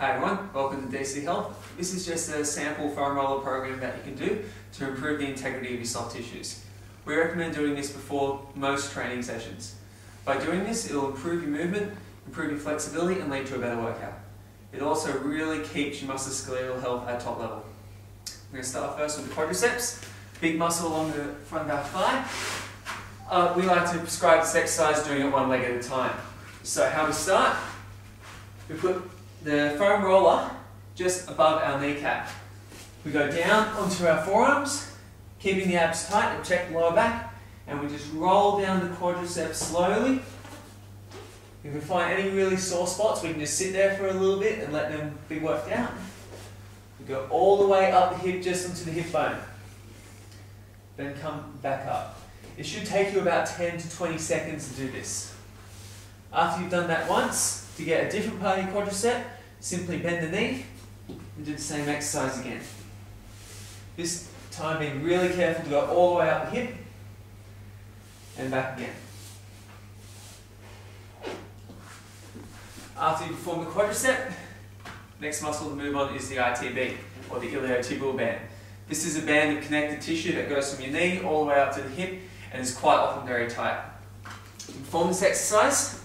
Hi everyone, welcome to DC Health. This is just a sample foam roller program that you can do to improve the integrity of your soft tissues. We recommend doing this before most training sessions. By doing this, it will improve your movement, improve your flexibility and lead to a better workout. It also really keeps your musculoskeletal health at top level. We're going to start first with the quadriceps, big muscle along the front of our thigh. We like to prescribe this exercise doing it one leg at a time. So how we start, we put the foam roller just above our kneecap. We go down onto our forearms, keeping the abs tight and check the lower back, and we just roll down the quadriceps slowly. If we find any really sore spots, we can just sit there for a little bit and let them be worked out. We go all the way up the hip, just onto the hip bone. Then come back up. It should take you about 10 to 20 seconds to do this. After you've done that once, to get a different part of your quadricep, simply bend the knee and do the same exercise again. This time being really careful to go all the way up the hip and back again. After you perform the quadricep, next muscle to move on is the ITB, or the iliotibial band. This is a band of connective tissue that goes from your knee all the way up to the hip and is quite often very tight. To perform this exercise,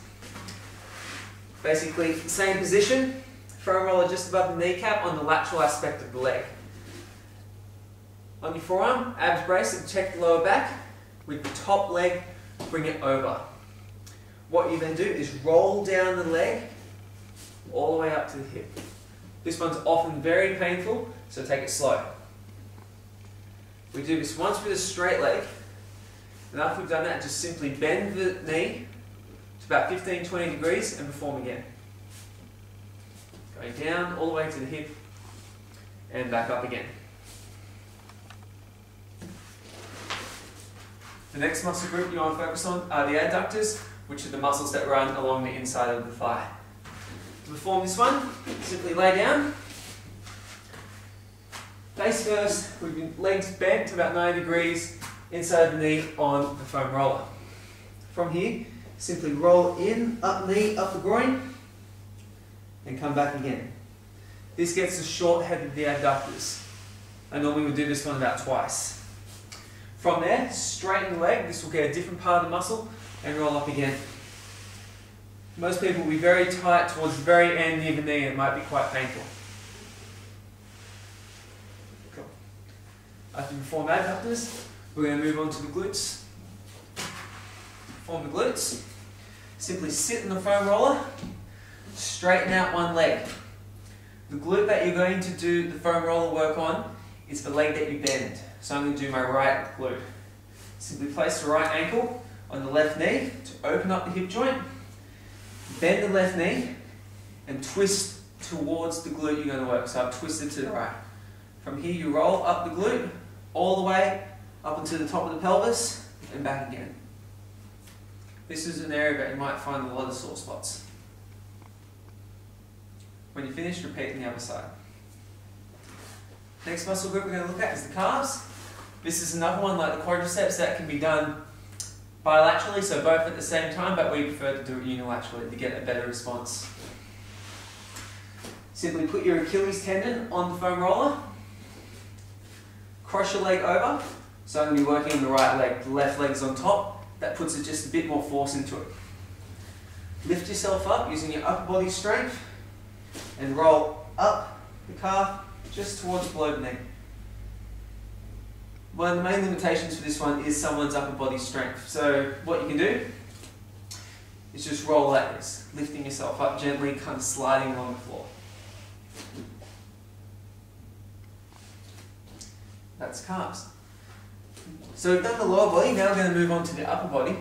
basically same position, foam roller just above the kneecap on the lateral aspect of the leg. On your forearm, abs brace and check the lower back. With the top leg, bring it over. What you then do is roll down the leg all the way up to the hip. This one's often very painful, so take it slow. We do this once with a straight leg, and after we've done that, just simply bend the knee to about 15-20 degrees and perform again. Going down all the way to the hip and back up again. The next muscle group you want to focus on are the adductors, which are the muscles that run along the inside of the thigh. To perform this one, simply lay down. Face first, with your legs bent to about 90 degrees inside the knee on the foam roller. From here, simply roll in, up knee, up the groin, and come back again. This gets the short head of the adductors. I normally would do this one about twice. From there, straighten the leg. This will get a different part of the muscle and roll up again. Most people will be very tight towards the very end near the knee and it might be quite painful. Cool. After you perform adductors, we're going to move on to the glutes. Form the glutes. Simply sit in the foam roller, straighten out one leg. The glute that you're going to do the foam roller work on is the leg that you bend. So I'm going to do my right glute. Simply place the right ankle on the left knee to open up the hip joint, bend the left knee and twist towards the glute you're going to work. So I've twisted to the right. From here you roll up the glute all the way up into the top of the pelvis and back again. This is an area that you might find a lot of sore spots. When you finish, repeat on the other side. Next muscle group we're going to look at is the calves. This is another one like the quadriceps that can be done bilaterally, so both at the same time, but we prefer to do it unilaterally to get a better response. Simply put your Achilles tendon on the foam roller, cross your leg over, so I'm going to be working on the right leg, the left leg is on top. That puts it just a bit more force into it. Lift yourself up using your upper body strength and roll up the calf just towards below the knee. One of the main limitations for this one is someone's upper body strength. So what you can do is just roll like this, lifting yourself up gently, kind of sliding along the floor. That's calves. So we've done the lower body, now we're going to move on to the upper body.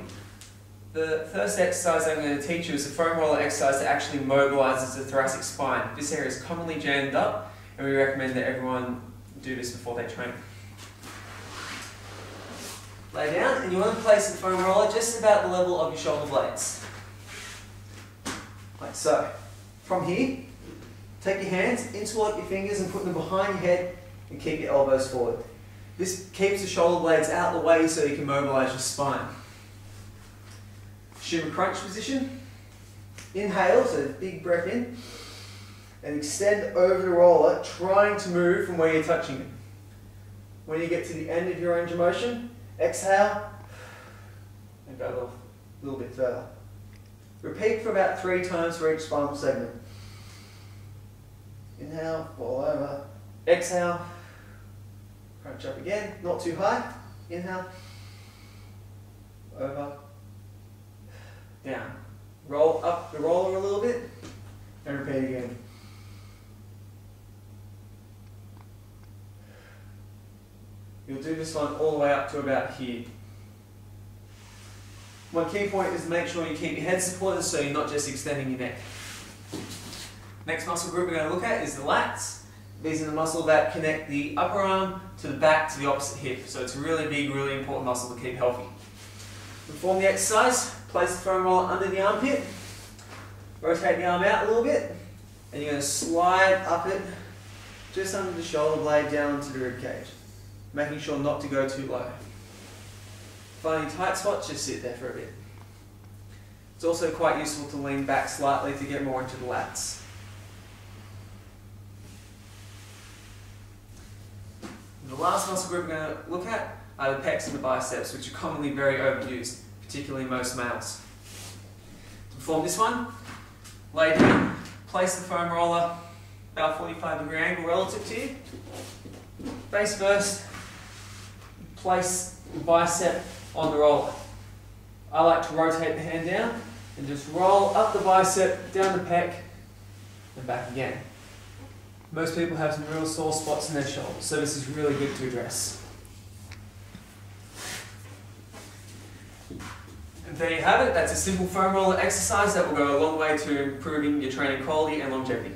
The first exercise I'm going to teach you is a foam roller exercise that actually mobilizes the thoracic spine. This area is commonly jammed up and we recommend that everyone do this before they train. Lay down and you want to place the foam roller just about the level of your shoulder blades. Like so. From here, take your hands, interlock your fingers and put them behind your head and keep your elbows forward. This keeps the shoulder blades out of the way so you can mobilize your spine. Shumo crunch position. Inhale, so big breath in. and extend over the roller, trying to move from where you're touching it. When you get to the end of your range of motion, exhale and go a little bit further. Repeat for about 3 times for each spinal segment. Inhale, fall over, exhale, crunch up again, not too high, inhale, over, down. Roll up the roller a little bit, and repeat again. You'll do this one all the way up to about here. One key point is to make sure you keep your head supported so you're not just extending your neck. Next muscle group we're going to look at is the lats. These are the muscles that connect the upper arm to the back to the opposite hip. So it's a really big, really important muscle to keep healthy. Perform the exercise, place the foam roller under the armpit, rotate the arm out a little bit, and you're going to slide up it just under the shoulder blade down into the rib cage, making sure not to go too low. Finding tight spots, just sit there for a bit. It's also quite useful to lean back slightly to get more into the lats. The last muscle group we're going to look at are the pecs and the biceps, which are commonly very overused, particularly most males. To perform this one, lay down, place the foam roller about 45-degree angle relative to you. Face first, place the bicep on the roller. I like to rotate the hand down and just roll up the bicep, down the pec, and back again. Most people have some real sore spots in their shoulders, so this is really good to address. And there you have it. That's a simple foam roller exercise that will go a long way to improving your training quality and longevity.